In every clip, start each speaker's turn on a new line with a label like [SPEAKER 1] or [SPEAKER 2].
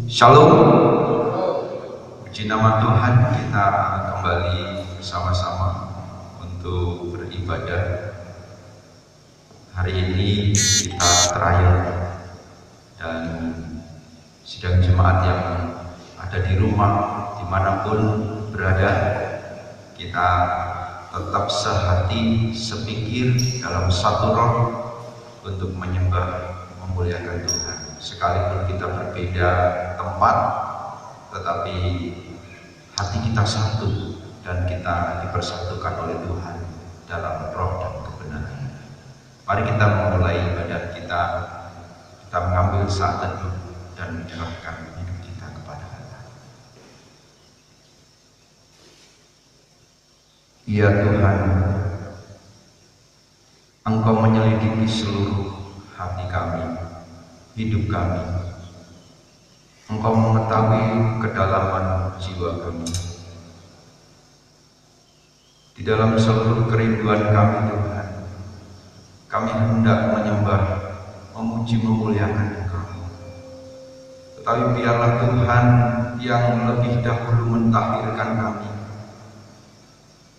[SPEAKER 1] Shalom. Puji nama Tuhan, kita kembali bersama-sama untuk beribadah. Hari ini kita terakhir dan sidang jemaat yang ada di rumah dimanapun berada, kita tetap sehati, sepikir dalam satu roh untuk menyembah, memuliakan Tuhan. Sekalipun kita berbeda tempat, tetapi hati kita satu dan kita dipersatukan oleh Tuhan dalam roh dan kebenaran. Mari kita memulai ibadah kita. Kita mengambil saat teduh dan menyerahkan hidup kita kepada Allah. Ya Tuhan, Engkau menyelidiki seluruh hati kami, hidup kami. Engkau mengetahui kedalaman jiwa kami. Di dalam seluruh kerinduan kami Tuhan, kami hendak menyembah, memuji, memuliakan Engkau. Tetapi biarlah Tuhan yang lebih dahulu mentahirkan kami,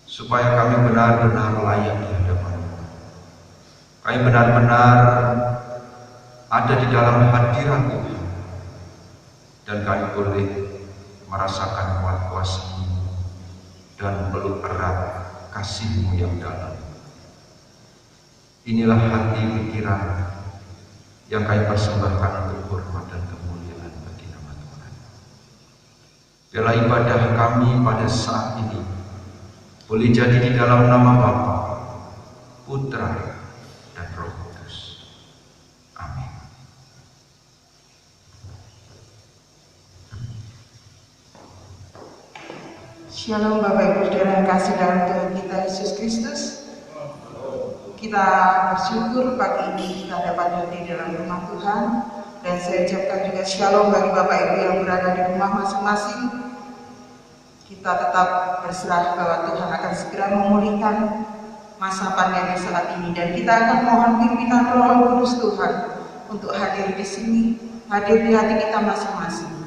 [SPEAKER 1] supaya kami benar-benar layak di hadapan-Mu. Kami benar-benar ada di dalam hadirat Tuhan, dan kami boleh merasakan kuat kuasa-Mu dan peluk erat kasih-Mu yang dalam. Inilah hati pikiran yang kami persembahkan untuk hormat dan kemuliaan bagi nama Tuhan. Biarlah ibadah kami pada saat ini boleh jadi di dalam nama Bapa, Putra, dan Roh Kudus. Amin.
[SPEAKER 2] Shalom Bapak Ibu Saudara yang kasih dalam Tuhan kita Yesus Kristus. Kita bersyukur pagi ini kita dapat hadir dalam rumah Tuhan, dan saya ucapkan juga shalom bagi Bapak Ibu yang berada di rumah masing-masing. Kita tetap berserah bahwa Tuhan akan segera memulihkan masa pandemi saat ini, dan kita akan mohon pimpinan Roh Kudus Tuhan untuk hadir di sini, hadir di hati kita masing-masing.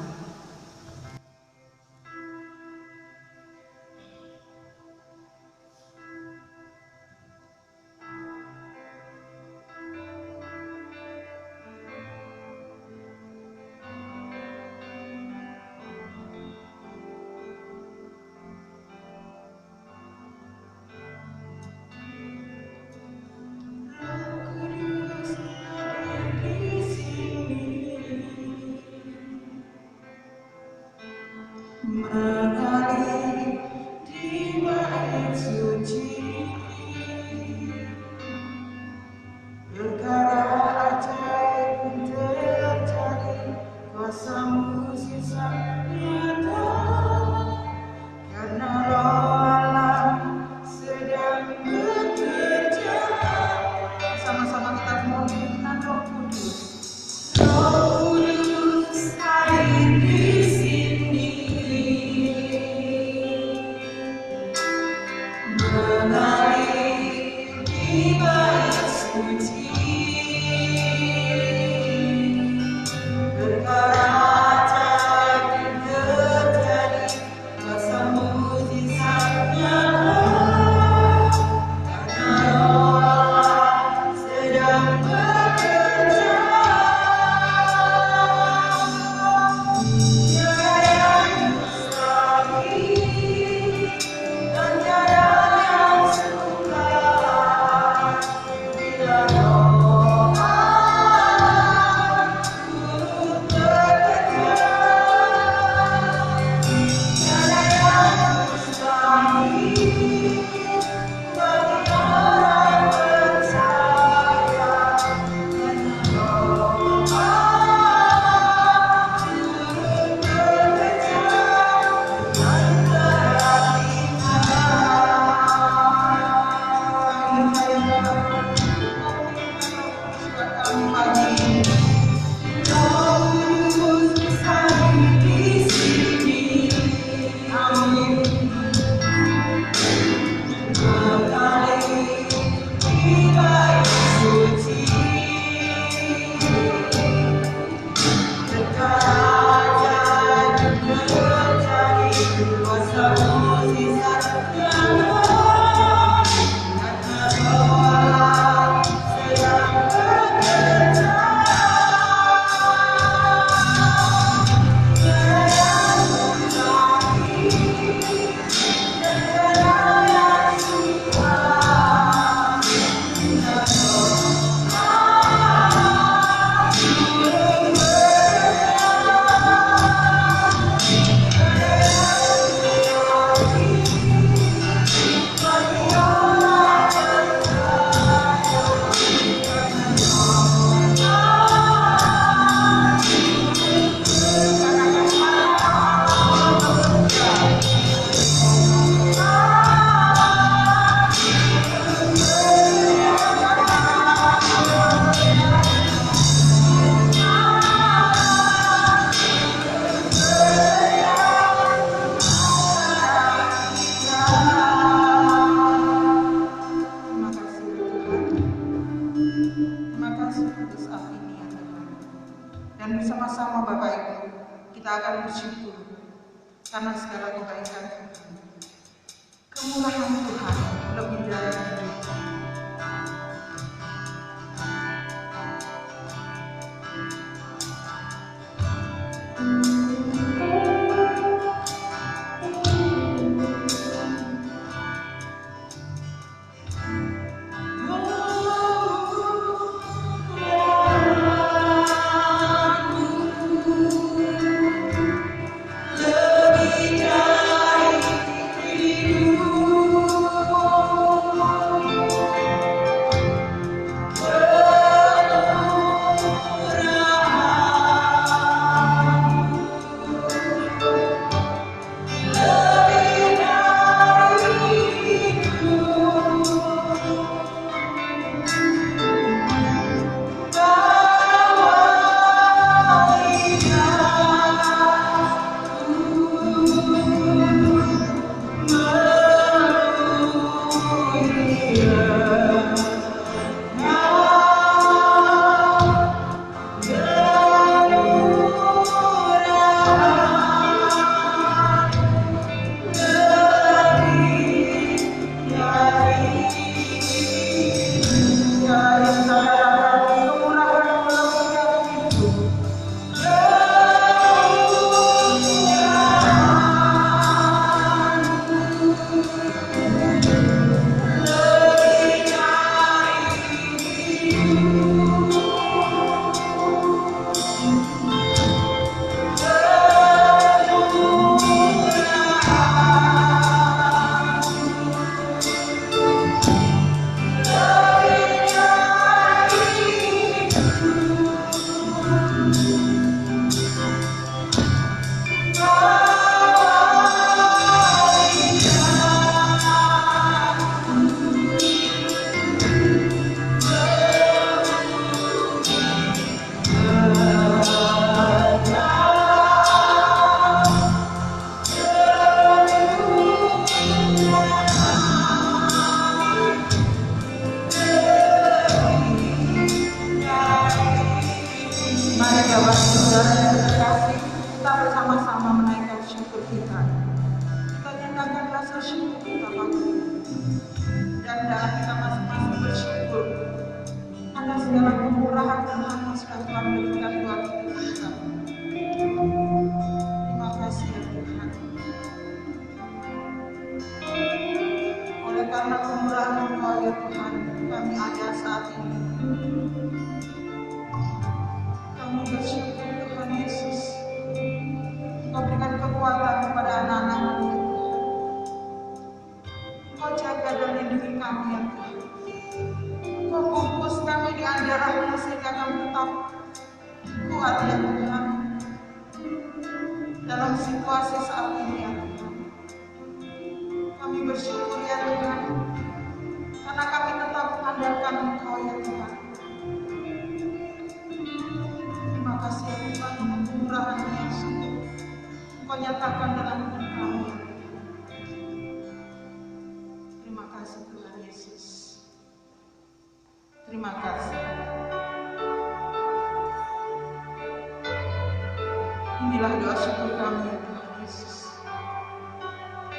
[SPEAKER 2] Inilah doa syukur kami ya Tuhan Yesus.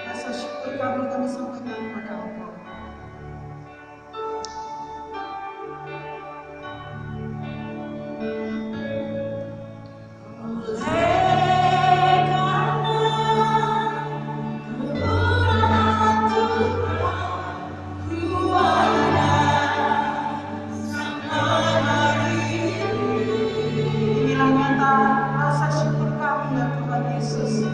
[SPEAKER 2] Rasa syukur kami sampaikan kepada Engkau. Inilah nyata rasa syukur kami ya Tuhan Yesus.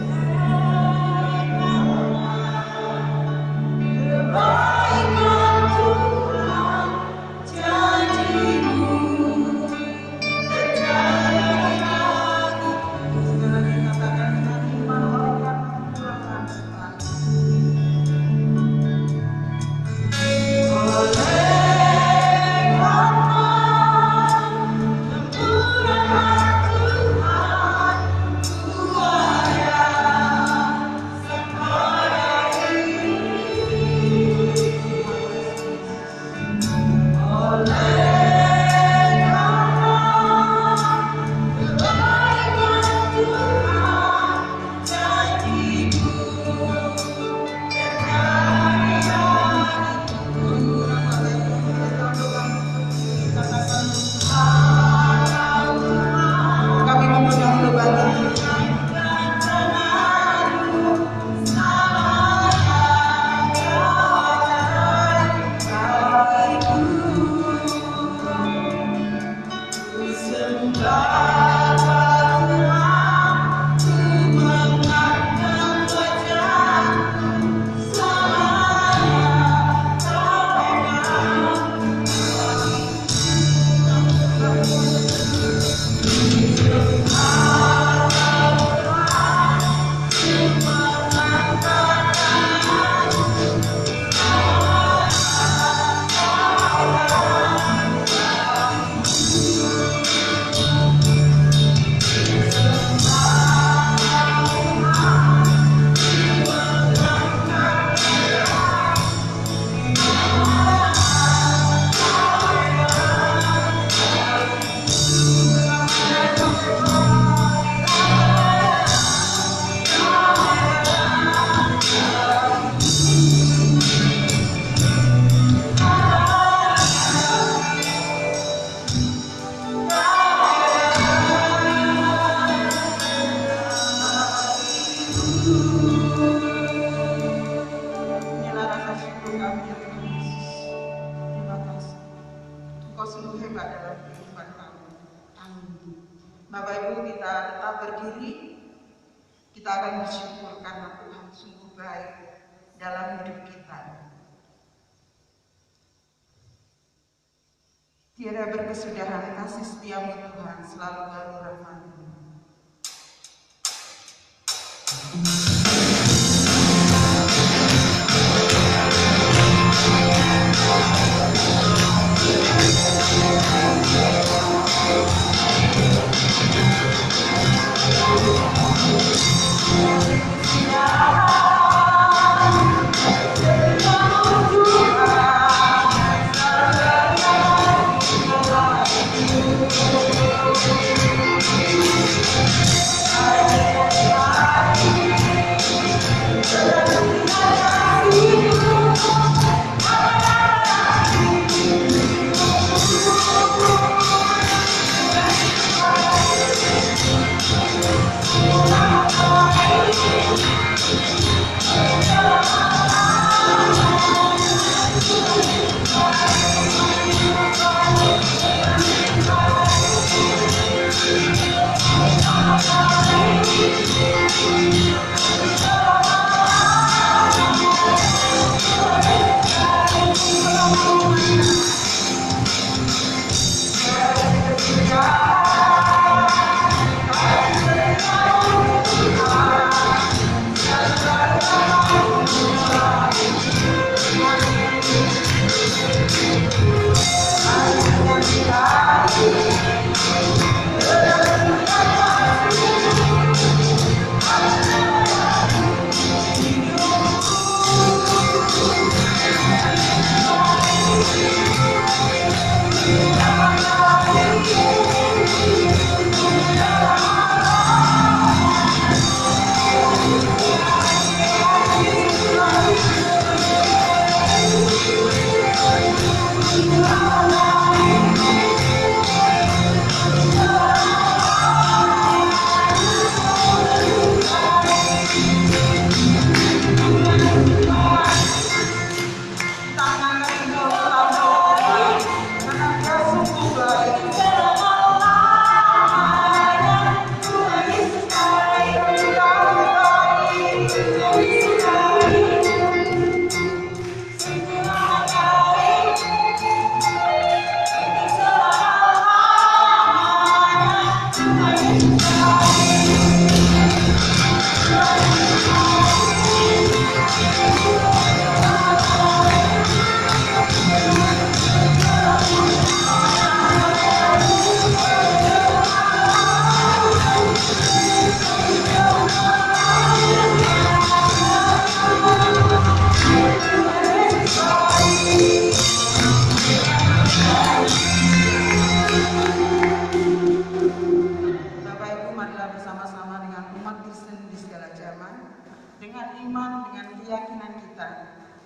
[SPEAKER 2] Engkau sungguh hebat dalam kehidupan kami. Amin. Bapak Ibu, kita tetap berdiri. Kita akan bersyukur karena Tuhan sungguh baik dalam hidup kita. Tiada berkesudahan kasih setiamu Tuhan, selalu baru rahmat-Mu.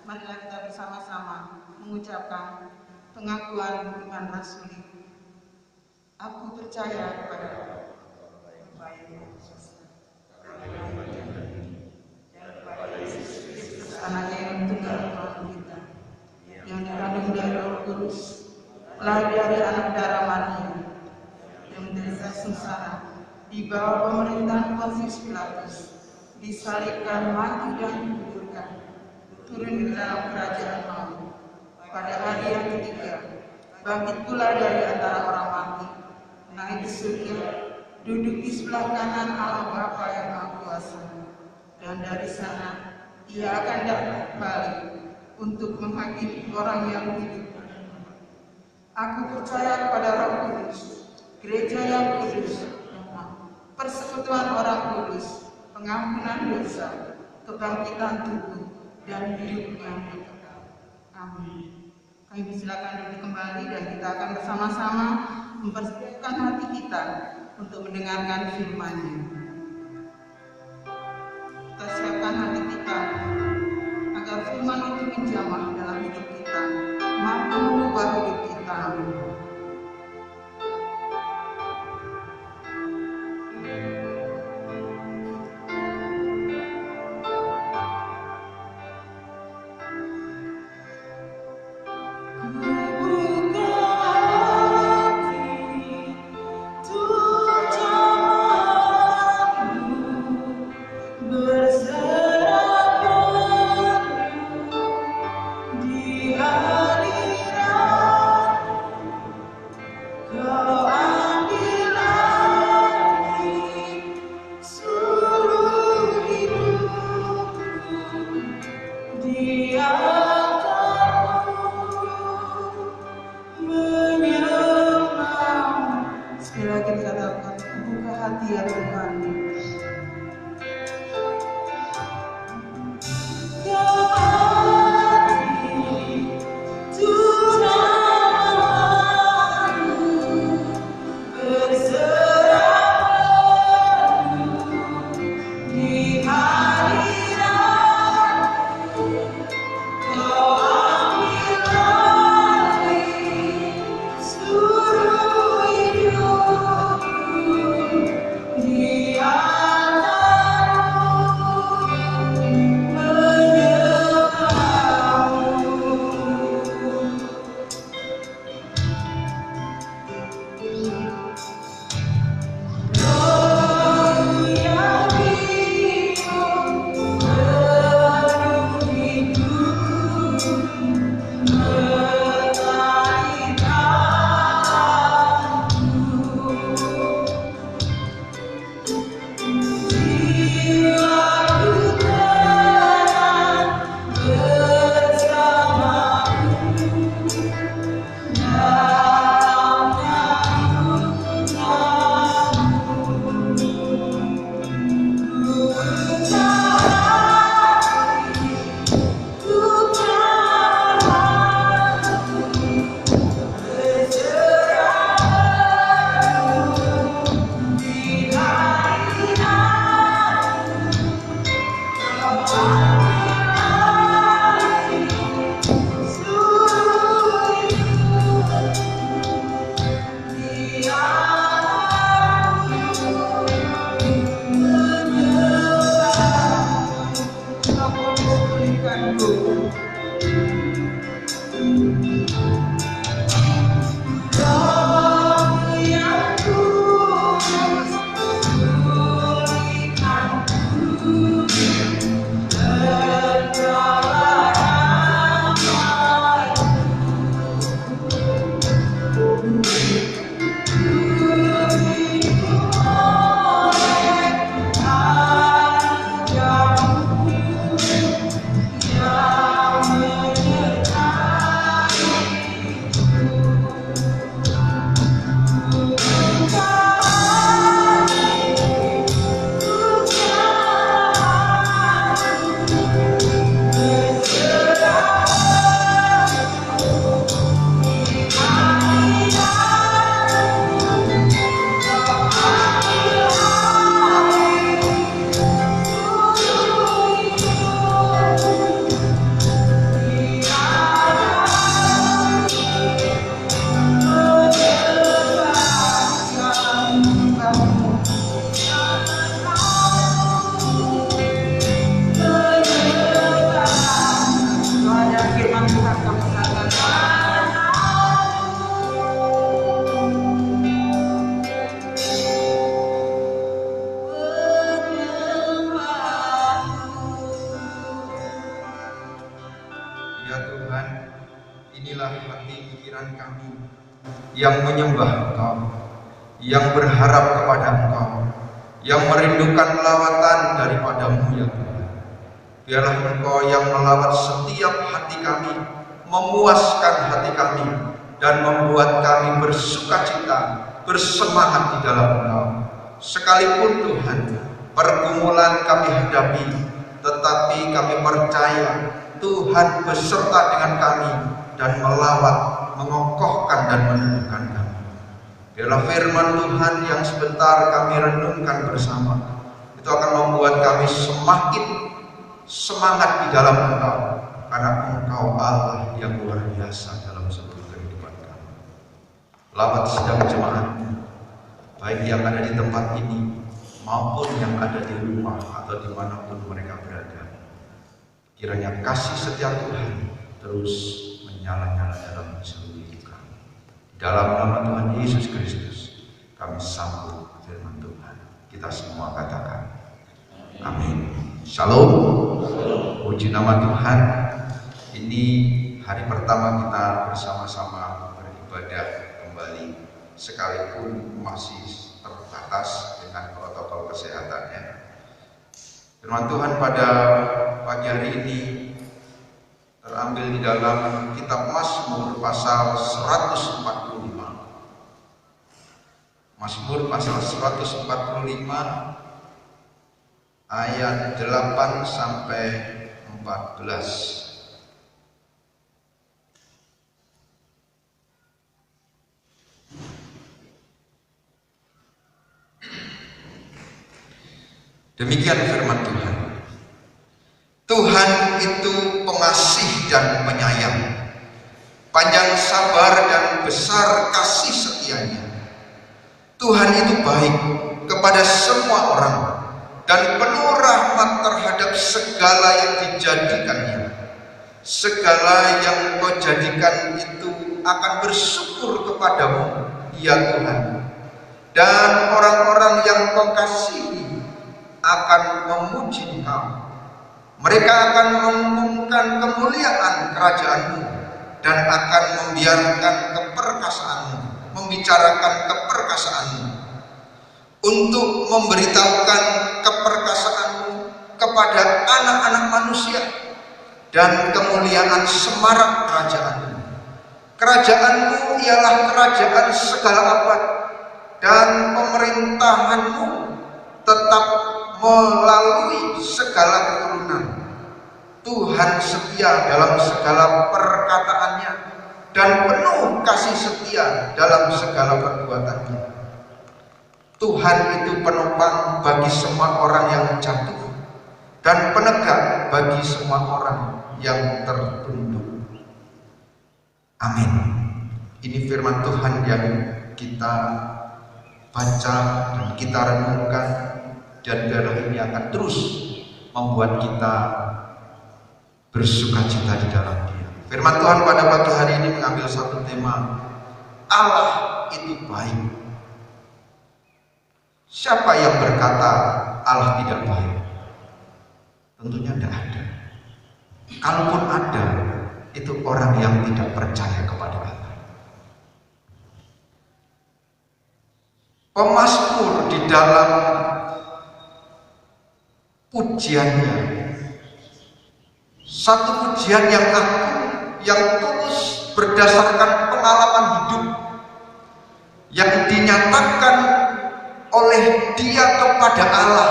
[SPEAKER 2] Marilah kita bersama-sama mengucapkan pengakuan iman rasuli. Aku percaya kepada Bapa yang Maha Kuasa, dan kepada Yesus Kristus, Anaknya yang tunggal Tuhan kita, yang dikandung dari Roh Kudus, lahir dari anak darah Maria, yang menderita sengsara di bawah pemerintahan Pontius Pilatus, disalibkan, mati dan dikuburkan, turun di dalam kerajaan maut. Pada hari yang ketiga, bangkit pula dari antara orang mati, naik ke surga, duduk di sebelah kanan Allah Bapa yang Maha Kuasa, dan dari sana Ia akan datang kembali untuk menghakimi orang yang hidup. Aku percaya kepada Roh Kudus, gereja yang kudus, persekutuan orang kudus, pengampunan dosa, kebangkitan tubuh, dan hidup yang kekal. Amin. Kami silakan duduk kembali dan kita akan bersama-sama mempersiapkan hati kita untuk mendengarkan firman-Nya. Kita siapkan hati kita agar firman itu menjamah dalam hidup kita, mampu mengubah hidup kita. Ku buka ya Tuhan.
[SPEAKER 1] yang menyembah Engkau, yang berharap kepada Engkau, yang merindukan lawatan daripadamu ya Tuhan. Biarlah Engkau yang melawat setiap hati kami, memuaskan hati kami, dan membuat kami bersukacita, bersemangat di dalam Engkau. Sekalipun Tuhan, pergumulan kami hadapi, tetapi kami percaya Tuhan beserta dengan kami dan melawat, mengokohkan dan meneguhkan kami. Biarlah firman Tuhan yang sebentar kami renungkan bersama itu akan membuat kami semakin semangat di dalam Engkau, karena Engkau Allah yang luar biasa dalam seluruh kehidupan kami. Lawat sedang jemaatmu, baik yang ada di tempat ini maupun yang ada di rumah atau dimanapun mereka berada. Kiranya kasih setia Tuhan terus menyala-nyala dalam seluruh hidup kami. Dalam nama Tuhan Yesus Kristus kami sambut firman Tuhan. Kita semua katakan amin. Shalom. Puji nama Tuhan. Ini hari pertama kita bersama-sama beribadah kembali, sekalipun masih terbatas dengan protokol kesehatannya. Firman Tuhan pada pagi hari ini terambil di dalam kitab Mazmur pasal 145. Mazmur pasal 145 ayat 8 sampai 14. Demikian firman Tuhan. Tuhan itu pengasih dan penyayang, panjang sabar dan besar kasih setianya. Tuhan itu baik kepada semua orang dan penuh rahmat terhadap segala yang dijadikannya. Segala yang kau jadikan itu akan bersyukur kepadamu, ya Tuhan. Dan orang-orang yang kau kasihi akan memuji Engkau. Mereka akan mengumumkan kemuliaan kerajaanmu dan akan membiarkan keperkasaanmu, membicarakan keperkasaanmu, untuk memberitahukan keperkasaanmu kepada anak-anak manusia dan kemuliaan semarak kerajaanmu. Kerajaanmu ialah kerajaan segala abad dan pemerintahanmu tetap melalui segala keturunan. Tuhan setia dalam segala perkataannya dan penuh kasih setia dalam segala perbuatannya. Tuhan itu penopang bagi semua orang yang jatuh dan penegak bagi semua orang yang tertunduk. Amin. Ini firman Tuhan yang kita baca dan kita renungkan, dan biarlah ini akan terus membuat kita bersukacita di dalam Dia. Firman Tuhan pada pagi hari ini mengambil satu tema, Allah itu baik. Siapa yang berkata Allah tidak baik? Tentunya tidak ada. Kalaupun ada, itu orang yang tidak percaya kepada Allah. Pemazmur di dalam pujiannya, satu pujian yang agung, yang tulus berdasarkan pengalaman hidup yang dinyatakan oleh dia kepada Allah,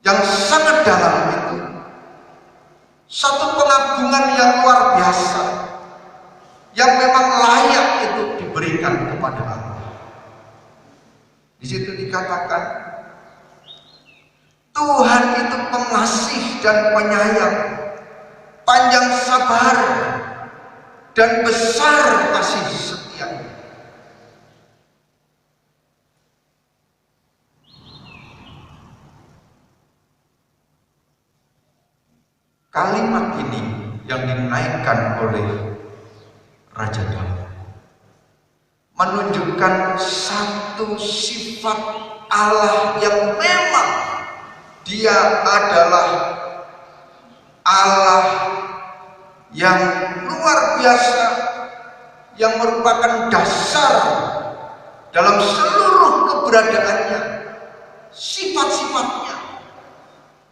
[SPEAKER 1] yang sangat dalam itu. Satu pengagungan yang luar biasa yang memang layak itu diberikan kepada Allah. Di situ dikatakan Tuhan itu pengasih dan penyayang, panjang sabar dan besar kasih setianya. Kalimat ini yang dinaikkan oleh Raja Daud menunjukkan satu sifat Allah yang memang Dia adalah Allah yang luar biasa, yang merupakan dasar dalam seluruh keberadaannya, sifat-sifatnya,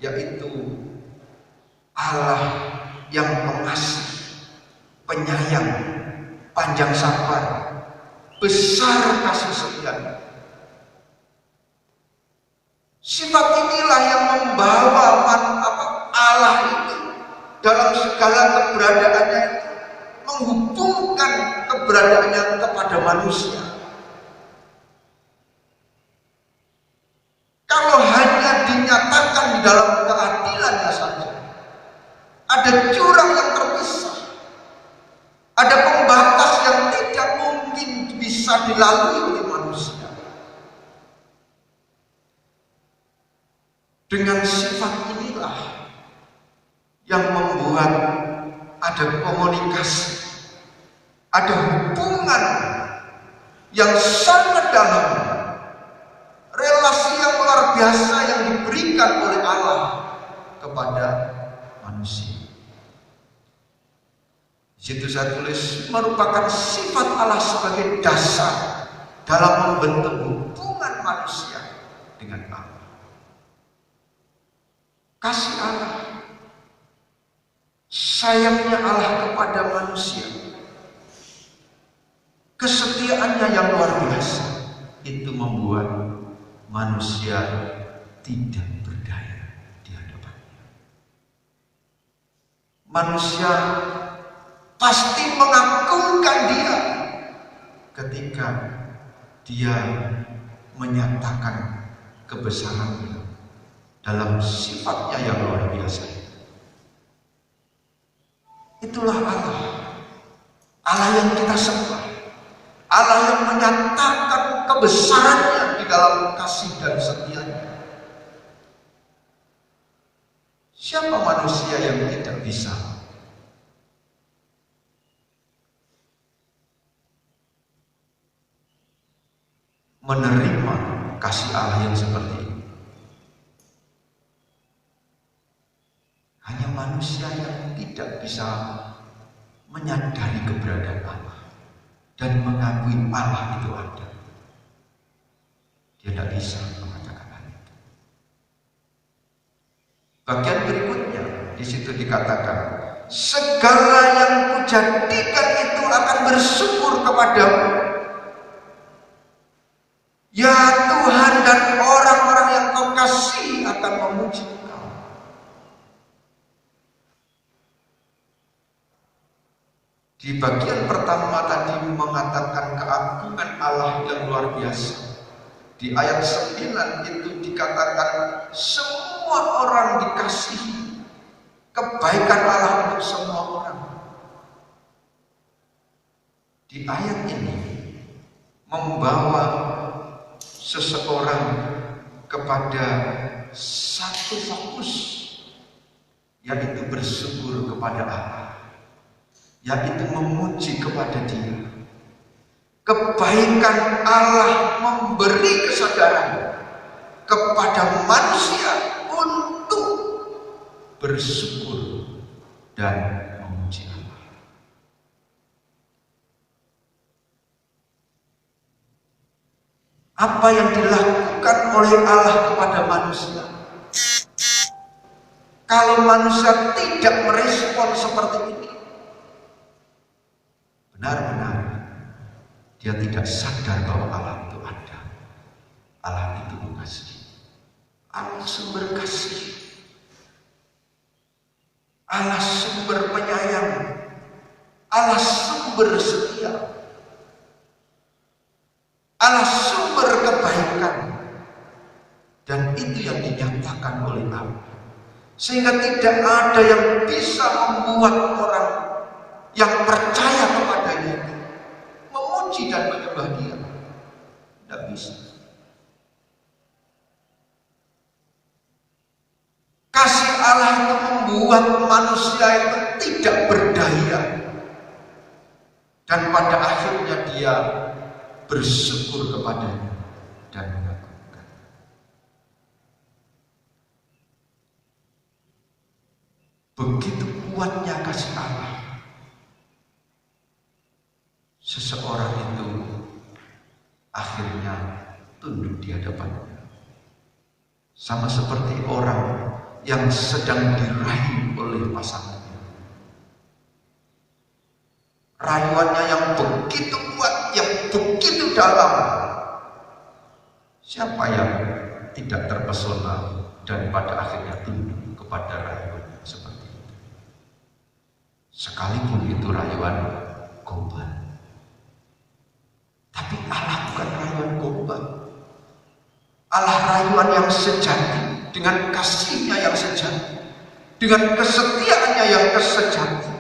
[SPEAKER 1] yaitu Allah yang pengasih, penyayang, panjang sabar, besar kasih setia. Sifat inilah yang membawa Allah itu dalam segala keberadaannya itu menghubungkan keberadaannya kepada manusia. Kalau hanya dinyatakan di dalam keadilannya saja, ada jurang yang terpisah, ada pembatas yang tidak mungkin bisa dilalui oleh manusia. Dengan sifat inilah yang membuat ada komunikasi, ada hubungan yang sangat dalam, relasi yang luar biasa yang diberikan oleh Allah kepada manusia. Di situ saya tulis merupakan sifat Allah sebagai dasar dalam membentuk hubungan manusia dengan Allah. Kasih Allah, sayangnya Allah kepada manusia, kesetiaan kesuciannya yang luar biasa itu membuat manusia tidak berdaya di hadapannya. Manusia pasti mengagungkan dia ketika dia menyatakan kebesarannya dalam sifatnya yang luar biasa. Itulah Allah, Allah yang kita sembah, Allah yang menyatakan kebesarannya di dalam kasih dan setianya. Siapa manusia yang tidak bisa menerima kasih Allah yang seperti ini? Hanya manusia yang tidak bisa menyadari keberadaan Allah dan mengakui Allah itu ada. Dia tidak bisa mengatakan hal itu. Bagian berikutnya di situ dikatakan, segala yang kujadikan itu akan bersyukur kepadamu. Ya Tuhan, dan orang-orang yang kau kasih akan memuji Engkau. Di bagian pertama tadi mengatakan keagungan Allah yang luar biasa. Di ayat 9 itu dikatakan semua orang dikasihi, kebaikan Allah untuk semua orang. Di ayat ini membawa seseorang kepada satu fokus, yaitu bersyukur kepada Allah, yaitu memuji kepada Dia. Kebaikan Allah memberi kesadaran kepada manusia untuk bersyukur dan memuji Allah. Apa yang dilakukan oleh Allah kepada manusia, kalau manusia tidak merespon seperti ini, benar-benar dia tidak sadar bahwa Allah itu ada. Allah itu mengasihi. Allah sumber kasih, Allah sumber penyayang, Allah sumber setia, Allah sumber kebaikan. Dan itu yang dinyatakan oleh Allah, sehingga tidak ada yang bisa membuat orang yang percaya kepadanya itu memuji dan menyembah Dia. Tidak bisa. Kasih Allah itu membuat manusia itu tidak berdaya, dan pada akhirnya dia bersyukur kepadanya dan mengagungkan. Begitu kuatnya kasih Allah, seseorang itu akhirnya tunduk di hadapannya. Sama seperti orang yang sedang dirayu oleh pasangannya. Rayuannya yang begitu kuat, yang begitu dalam. Siapa yang tidak terpesona dan pada akhirnya tunduk kepada rayuan seperti itu? Sekalipun itu rayuan gombal. Tapi Allah bukan rayuan gombal. Allah rayuan yang sejati, dengan kasihnya yang sejati, dengan kesetiaannya yang sejati.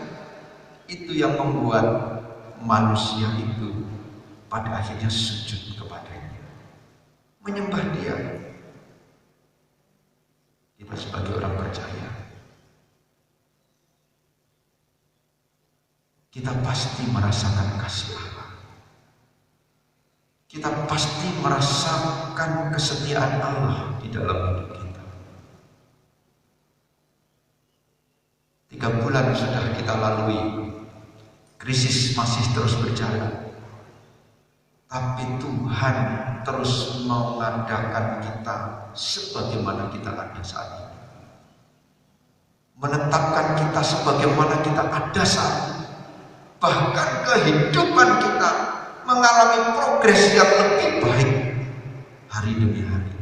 [SPEAKER 1] Itu yang membuat manusia itu pada akhirnya sujud kepadanya, menyembah Dia. Kita sebagai orang percaya, kita pasti merasakan kasih Allah. Kita pasti merasakan kesetiaan Allah di dalam hidup kita. 3 bulan sudah kita lalui, krisis masih terus berjalan, tapi Tuhan terus mengadakan kita sebagaimana kita ada saat ini, menetapkan kita sebagaimana kita ada saat ini. Bahkan kehidupan kita mengalami progres yang lebih baik hari demi hari.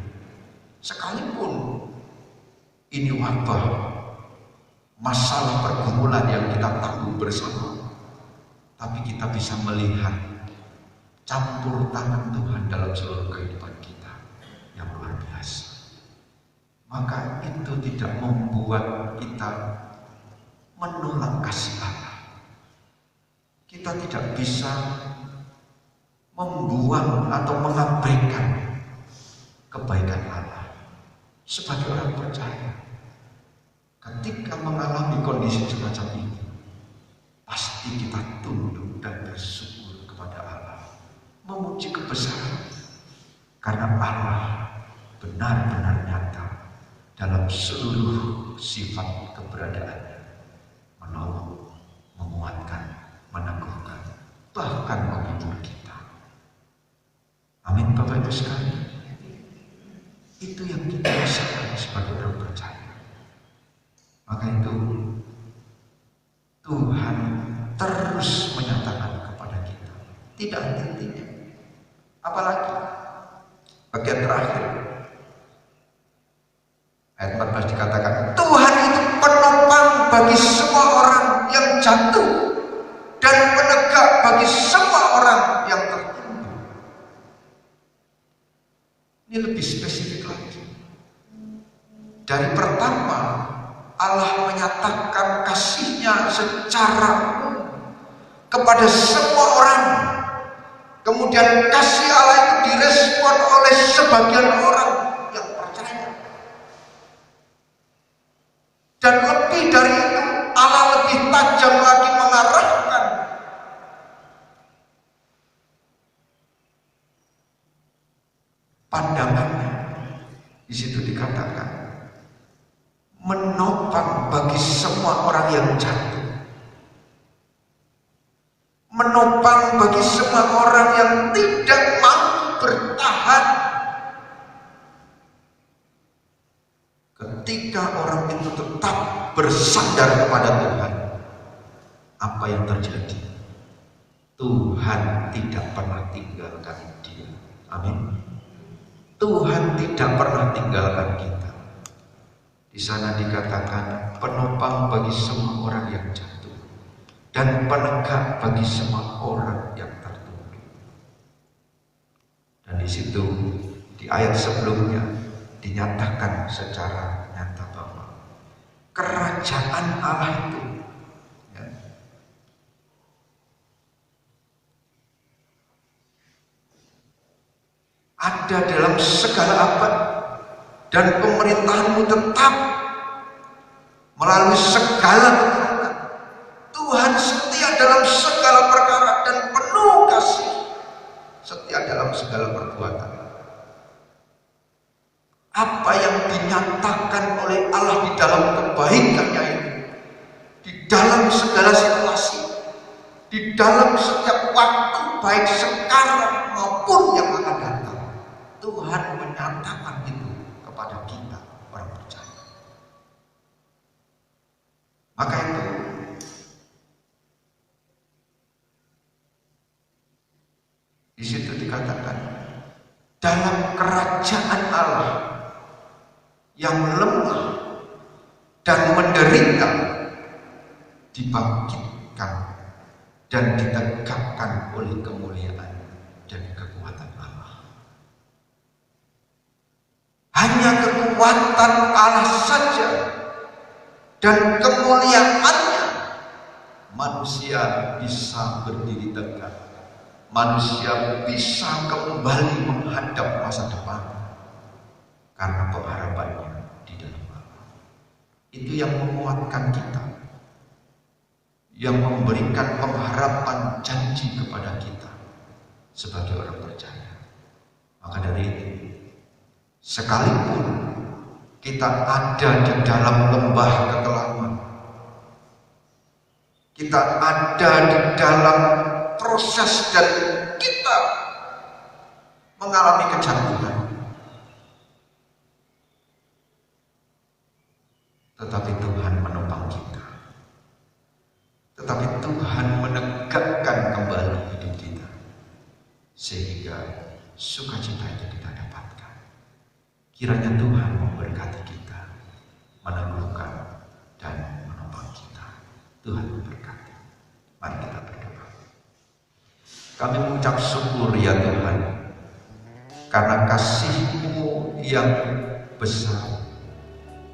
[SPEAKER 1] Sekalipun ini wabah, masalah pergumulan yang kita tanggung bersama, tapi kita bisa melihat campur tangan Tuhan dalam seluruh kehidupan kita yang luar biasa. Maka itu tidak membuat kita menolak kasih Allah. Kita tidak bisa membuang atau mengabaikan kebaikan Allah. Sebagai orang percaya, ketika mengalami kondisi semacam ini, pasti kita tunduk dan bersyukur kepada Allah, memuji kebesaran, karena Allah benar-benar nyata dalam seluruh sifat keberadaannya, menolong, menguatkan, meneguhkan, bahkan menghibur kita. Amin Bapak Ibu sekalian. Itu yang kita rasakan sebagai orang percaya. Maka itu Tuhan terus menyatakan kepada kita, tidak henti-hentinya. Apalagi bagian terakhir ayat 14 dikatakan, Tuhan itu penopang bagi semua orang yang jatuh dan penegak bagi semua orang yang tertimbun. Ini lebih spesifik lagi. Dari pertama Allah menyatakan kasih-Nya secara umum kepada semua orang. Kemudian kasih Allah itu direspon oleh sebagian orang yang percaya. Dan lebih dari itu, Allah lebih tajam lagi mengarahkan pandangannya. Di situ dikatakan menopang bagi semua orang yang jatuh, menopang bagi semua orang yang tidak mampu bertahan. Ketika orang itu tetap bersandar kepada Tuhan, apa yang terjadi? Tuhan tidak pernah tinggalkan dia. Amin. Tuhan tidak pernah tinggalkan kita. Di sana dikatakan penopang bagi semua orang yang jatuh dan penegak bagi semua orang yang tertunduk. Dan di situ di ayat sebelumnya dinyatakan secara nyata bahwa kerajaan Allah itu ada dalam segala abad, dan pemerintahanmu tetap melalui segala keturunan. Tuhan setia dalam segala perkara dan penuh kasih, setia dalam segala perbuatan. Apa yang dinyatakan oleh Allah di dalam kebaikannya ini, di dalam segala situasi, di dalam setiap waktu, baik sekarang maupun yang akan datang, Tuhan menyatakan itu kepada kita orang percaya. Maka itu di situ dikatakan dalam kerajaan Allah yang lemah dan menderita dibangkitkan dan ditegakkan oleh kemuliaan dan kekuatan Allah. Hanya kekuatan Allah saja dan kemuliaannya manusia bisa berdiri tegak, manusia bisa kembali menghadap masa depan karena pengharapannya di dalam Allah. Itu yang menguatkan kita, yang memberikan pengharapan janji kepada kita sebagai orang percaya. Maka dari itu, sekalipun kita ada di dalam lembah kekelaman, kita ada di dalam proses dan kita mengalami kejatuhan, tetapi Tuhan menopang kita, tetapi Tuhan menegakkan kembali hidup kita. sukacita itu kita dapatkan. Kiranya Tuhan memberkati kita, meneguhkan dan menopang kita. Tuhan memberkati. Mari kita berdoa. Kami mengucap syukur ya Tuhan, karena kasih-Mu yang besar,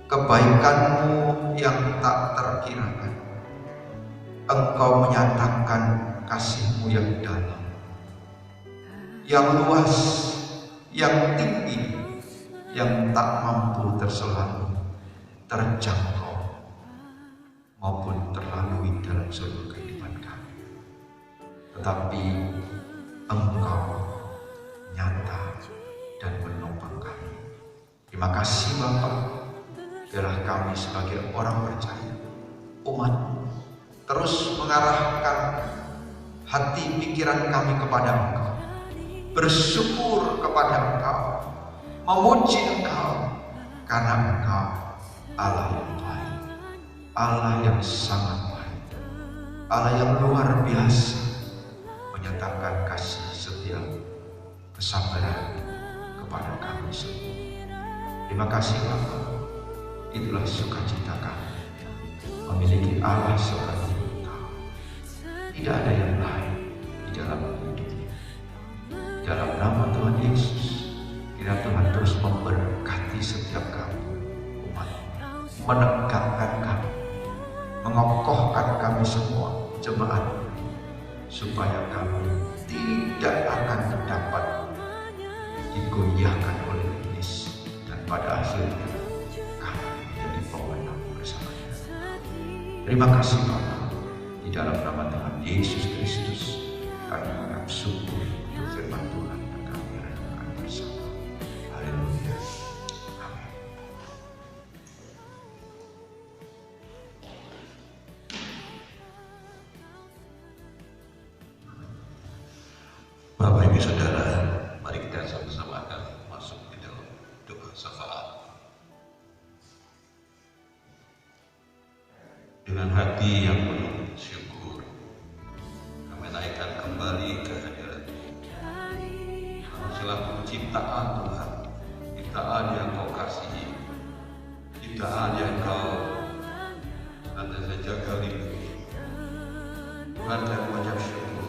[SPEAKER 1] kebaikan-Mu yang tak terkirakan. Engkau menyatakan kasih-Mu yang dalam, yang luas, yang tinggi, yang tak mampu terselami, terjangkau, maupun terlalui dalam seluruh kehidupan kami. Tetapi Engkau nyata dan menopang kami. Terima kasih Bapa, biarlah kami sebagai orang percaya, umat-Mu, terus mengarahkan hati pikiran kami kepada Engkau, bersyukur kepada Engkau, memuji Engkau, karena Engkau Allah yang baik, Allah yang sangat baik, Allah yang luar biasa, menyatakan kasih setia, kesabaran kepada kami semua. Terima kasih Bapa, itulah sukacita kami, memiliki Allah seperti Engkau. Tidak ada yang lain di dalam hidup ini. Dalam nama Tuhan Yesus, kiranya Tuhan terus memberkati setiap kami, umat, menegakkan kami, mengokohkan kami semua, jemaat, supaya kami tidak akan dapat digoyahkan oleh iblis, dan pada akhirnya kami menjadi pemenang bersamanya. Terima kasih Bapa, di dalam nama Tuhan Yesus Kristus kami mengucap syukur untuk firman Tuhan yang kami renungkan bersama. Haleluya. Amin. Bapak Ibu Saudara, mari kita sama-sama akan masuk di dalam doa syafaat. Dengan hati yang penuh syukur, kami naikkan kembali ke hadirat-Mu. Kami selaku ciptaan Tuhan, ciptaan yang Kau kasihi, ciptaan yang Kau senantiasa jaga lindungi. Tuhan, kami mengucap syukur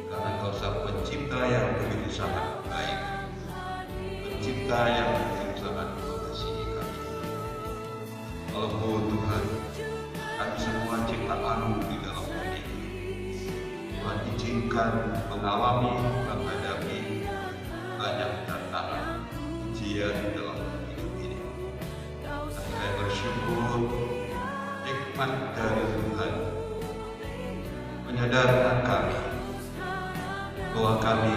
[SPEAKER 1] karena Kau sang pencipta yang begitu sangat baik, pencipta yang begitu sangat mengasihi kami. Walaupun Tuhan, kami semua ciptaan-Mu di dalam dunia, Tuhan izinkan mengalami, menghadapi banyak tantangan, ujian dalam hidup ini. Dan saya bersyukur hikmat dari Tuhan menyadarkan kami bahwa kami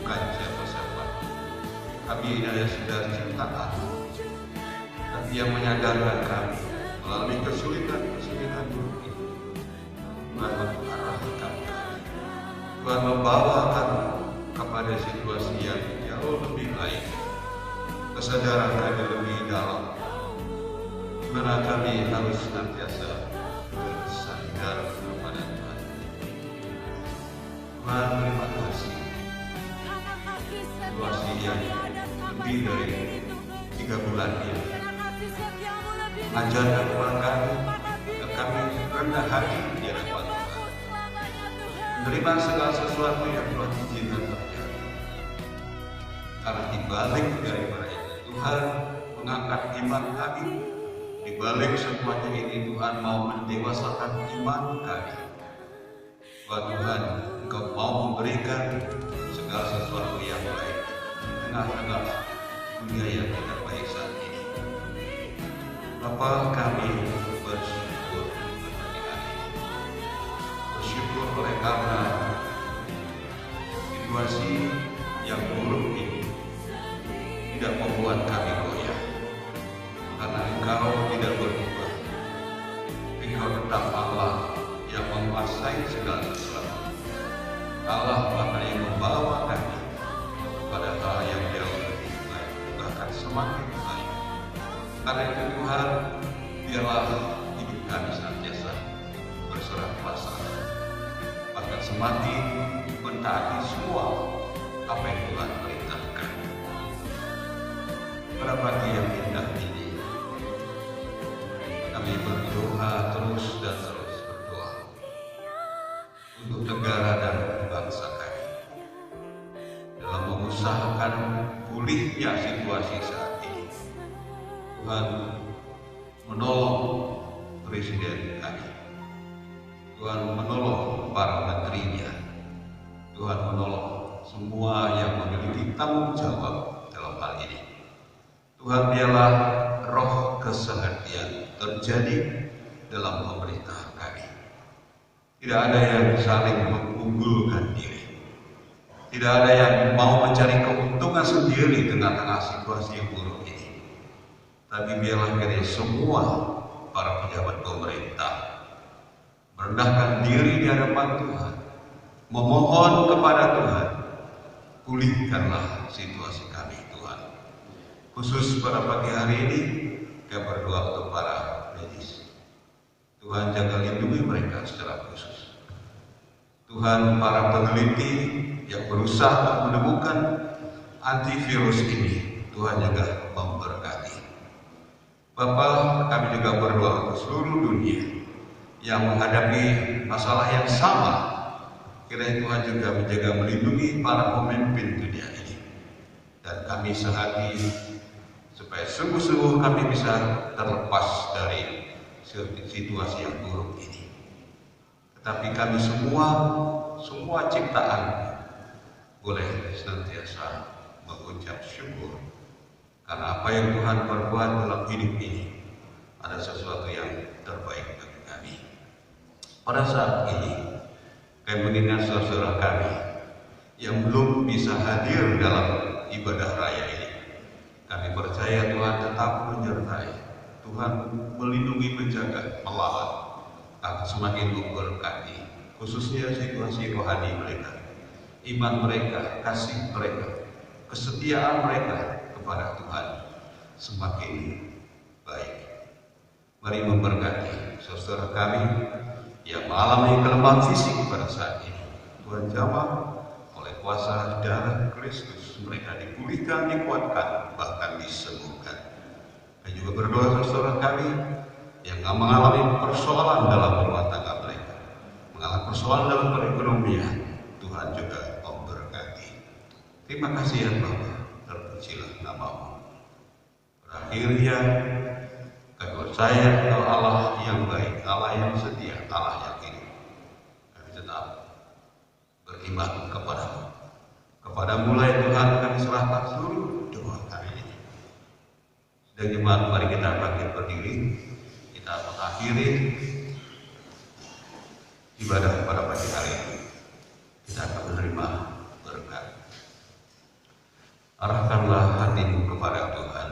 [SPEAKER 1] bukan siapa-siapa. Kami adalah saudara ciptaan, tapi yang menyadarkan kami melalui kesulitan-kesulitan hidup ini, Tuhan mengarahkan kami, Tuhan membawa kami kepada situasi yang jauh lebih baik, kesadaran kami lebih dalam, mana kami harus senantiasa bersandar kepada Tuhan. Tuhan, terima kasih. Situasi yang lebih dari 3 bulan ini mengajarkan kepada kami, dan kami rendah hati di hadapan Tuhan, menerima segala sesuatu yang Tuhan izinkan terjadi. Karena dibalik daripada itu, Tuhan mengangkat iman kami. Dibalik semuanya ini, Tuhan mau mendewasakan iman kami. Bahwa Tuhan, Engkau mau memberikan segala sesuatu yang baik di tengah-tengah dunia yang tidak baik saat ini. Bapa, kami bersyukur hari ini. Bersyukur oleh karena situasi yang buruk ini tidak membuat kami goyah. Karena Engkau tidak berubah. Engkau tetap Allah yang menguasai segala sesuatu. Allah bahkan yang membawa kami pada hal yang jauh lebih baik, bahkan semakin baik. Karena itu Tuhan, biarlah hidup kami senantiasa berserah kuasa, bahkan semakin mentaati semua apa yang Tuhan perintahkan. Pada pagi yang indah ini, kami berdoa terus dan terus berdoa untuk negara dan bangsa kami dalam mengusahakan pulihnya situasi saat ini. Tuhan menolong presiden kami, Tuhan menolong para menterinya, Tuhan menolong semua yang memiliki tanggung jawab dalam hal ini. Tuhan, biarlah roh kesehatian terjadi dalam pemerintahan kami. Tidak ada yang saling mengunggulkan diri, tidak ada yang mau mencari keuntungan sendiri dengan tengah situasi yang buruk ini. Tapi biarlah kami semua para pejabat pemerintah merendahkan diri di hadapan Tuhan, memohon kepada Tuhan, pulihkanlah situasi kami Tuhan. Khusus pada pagi hari ini, kami berdoa untuk para medis. Tuhan, jaga lindungi mereka secara khusus. Tuhan, para peneliti yang berusaha menemukan antivirus ini, Tuhan juga memberkati. Bapa, kami juga berdoa untuk seluruh dunia yang menghadapi masalah yang sama. Kiranya Tuhan juga menjaga melindungi para pemimpin dunia ini. Dan kami sehati supaya sungguh-sungguh kami bisa terlepas dari situasi yang buruk ini. Tetapi kami semua ciptaan boleh senantiasa mengucap syukur karena apa yang Tuhan perbuat dalam hidup ini ada sesuatu yang terbaik bagi kami. Pada saat ini kami mengingat saudara kami yang belum bisa hadir dalam ibadah raya ini. Kami percaya Tuhan tetap menyertai, Tuhan melindungi, menjaga, melawat, akan semakin memberkati, khususnya situasi rohani mereka, iman mereka, kasih mereka, kesetiaan mereka kepada Tuhan semakin baik. Mari memberkati saudara kami yang mengalami kelemahan fisik pada saat ini. Tuhan jamah oleh kuasa darah Kristus, mereka dipulihkan, dikuatkan, bahkan disembuhkan. Dan juga berdoa saudara kami yang mengalami persoalan dalam rumah tangga mereka, mengalami persoalan dalam perekonomian, Tuhan juga memberkati. Terima kasih ya Bapa, terpujilah nama-Mu. Berakhirnya kami percaya Engkau Allah yang baik, Allah yang setia, Allah yang hidup. Kami tetap beriman kepada-Mu. Kepada-Mu lah Tuhan kami serahkan seluruh doa kami ini. Dan jemaat, mari kita bangkit berdiri, kita mengakhiri ibadah pada pagi hari ini. Kita akan menerima berkat. Arahkanlah hatimu kepada Tuhan.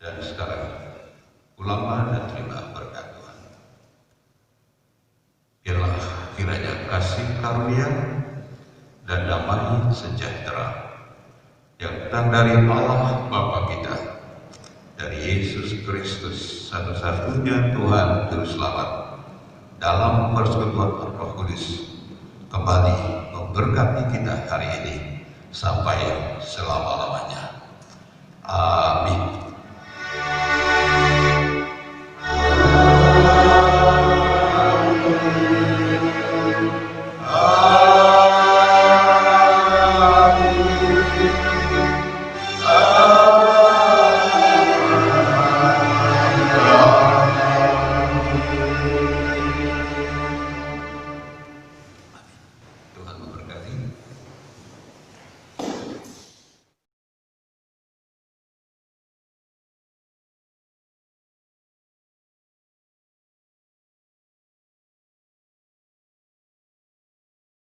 [SPEAKER 1] Dan sekarang ulama dan terima berkat Tuhan. Biarlah kiranya kasih karunia dan damai sejahtera yang datang dari Allah Bapa kita, dari Yesus Kristus satu-satunya Tuhan Juru Selamat, dalam persekutuan Roh Kudus kembali memberkati kita hari ini sampai selama-lamanya. Amin.